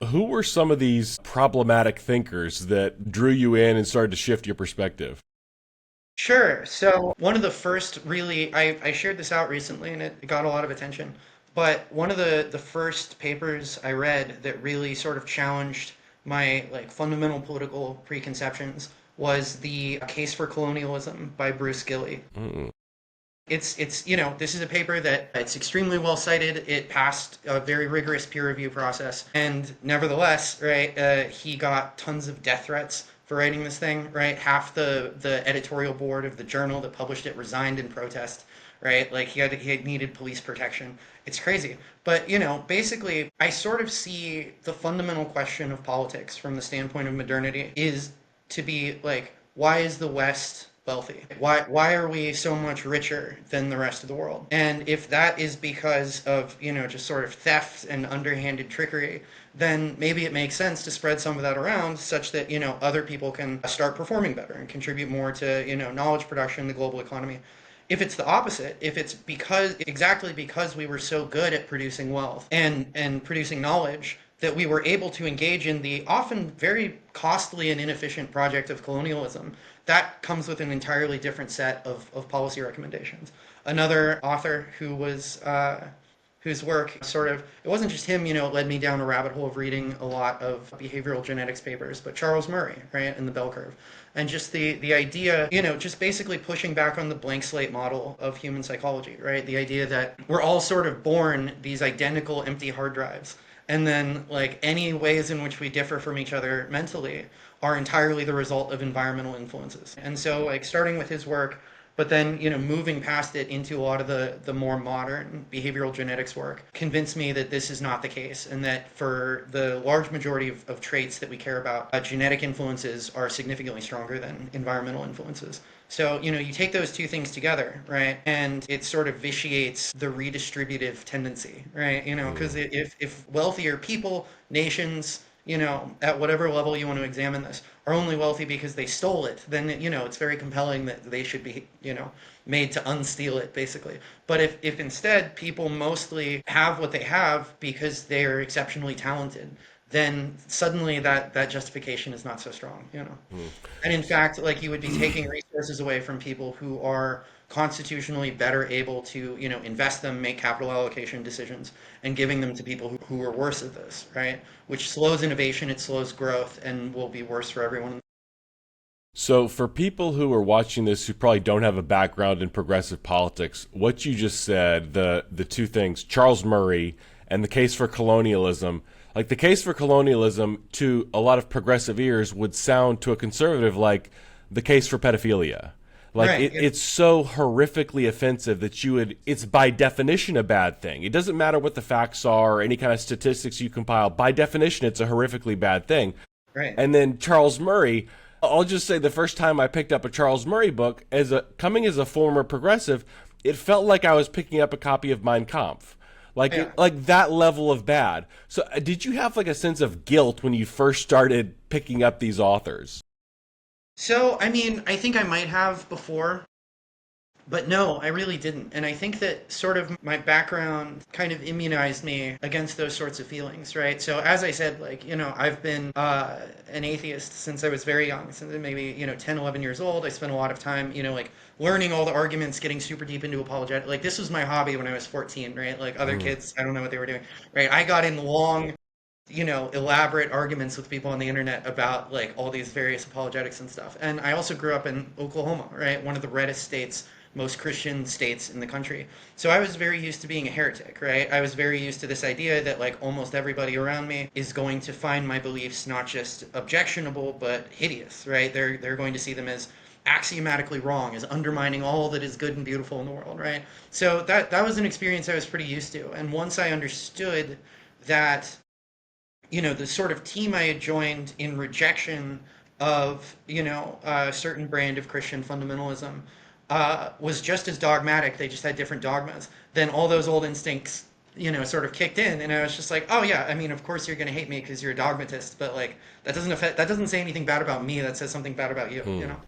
who were some of these problematic thinkers that drew you in and started to shift your perspective? Sure. So one of the first really, I shared this out recently and it got a lot of attention. But one of the first papers I read that really sort of challenged my like fundamental political preconceptions was The Case for Colonialism by Bruce Gilley. Mm. This is a paper that it's extremely well cited. It passed a very rigorous peer review process, and nevertheless, right, he got tons of death threats for writing this thing, right? Half the editorial board of the journal that published it resigned in protest, right? Like he had needed police protection. It's crazy, but basically, I sort of see the fundamental question of politics from the standpoint of modernity is to be like, why is the West wealthy? Why are we so much richer than the rest of the world? And if that is because of, just sort of theft and underhanded trickery, then maybe it makes sense to spread some of that around such that, other people can start performing better and contribute more to, knowledge production, the global economy. If it's the opposite, if it's exactly because we were so good at producing wealth and producing knowledge that we were able to engage in the often very costly and inefficient project of colonialism, that comes with an entirely different set of policy recommendations. Another author whose work sort of, it wasn't just him, led me down a rabbit hole of reading a lot of behavioral genetics papers, but Charles Murray, right, in the bell curve. And just the idea, just basically pushing back on the blank slate model of human psychology, right? The idea that we're all sort of born these identical empty hard drives. And then, like, any ways in which we differ from each other mentally are entirely the result of environmental influences. And so, like, starting with his work, but then, moving past it into a lot of the more modern behavioral genetics work convinced me that this is not the case, and that for the large majority of traits that we care about, genetic influences are significantly stronger than environmental influences. So, you take those two things together, right? And it sort of vitiates the redistributive tendency, right? Because if wealthier people, nations, at whatever level you want to examine this, are only wealthy because they stole it, then, it's very compelling that they should be, made to unsteal it, basically. But if instead people mostly have what they have because they are exceptionally talented, then suddenly that justification is not so strong. Mm. And in fact, like you would be taking resources away from people who are constitutionally better able to, invest them, make capital allocation decisions, and giving them to people who are worse at this, right? Which slows innovation, it slows growth, and will be worse for everyone. So, for people who are watching this who probably don't have a background in progressive politics, what you just said, the two things, Charles Murray and the case for colonialism, like the case for colonialism to a lot of progressive ears would sound to a conservative like the case for pedophilia. Like Right. Yeah. it's so horrifically offensive that it's by definition a bad thing. It doesn't matter what the facts are or any kind of statistics you compile. By definition, it's a horrifically bad thing. Right. And then Charles Murray, I'll just say the first time I picked up a Charles Murray book, coming as a former progressive, it felt like I was picking up a copy of Mein Kampf. Yeah. Like that level of bad. So did you have like a sense of guilt when you first started picking up these authors? So, I mean, I think I might have before, but no, I really didn't. And I think that sort of my background kind of immunized me against those sorts of feelings, right? So as I said, like, I've been an atheist since I was very young, since maybe, 10, 11 years old. I spent a lot of time, like learning all the arguments, getting super deep into apologetic. Like this was my hobby when I was 14, right? Like other Mm. kids, I don't know what they were doing, right? I got in long, elaborate arguments with people on the internet about like all these various apologetics and stuff. And I also grew up in Oklahoma, right? One of the reddest states, most Christian states in the country. So I was very used to being a heretic, right? I was very used to this idea that like almost everybody around me is going to find my beliefs not just objectionable but hideous, right? They're going to see them as axiomatically wrong, as undermining all that is good and beautiful in the world, right? So that was an experience I was pretty used to. And once I understood that the sort of team I had joined in rejection of, a certain brand of Christian fundamentalism was just as dogmatic. They just had different dogmas. Then all those old instincts, sort of kicked in, and I was just like, oh yeah, I mean, of course you're going to hate me because you're a dogmatist, but like that doesn't say anything bad about me. That says something bad about you, Hmm. you know.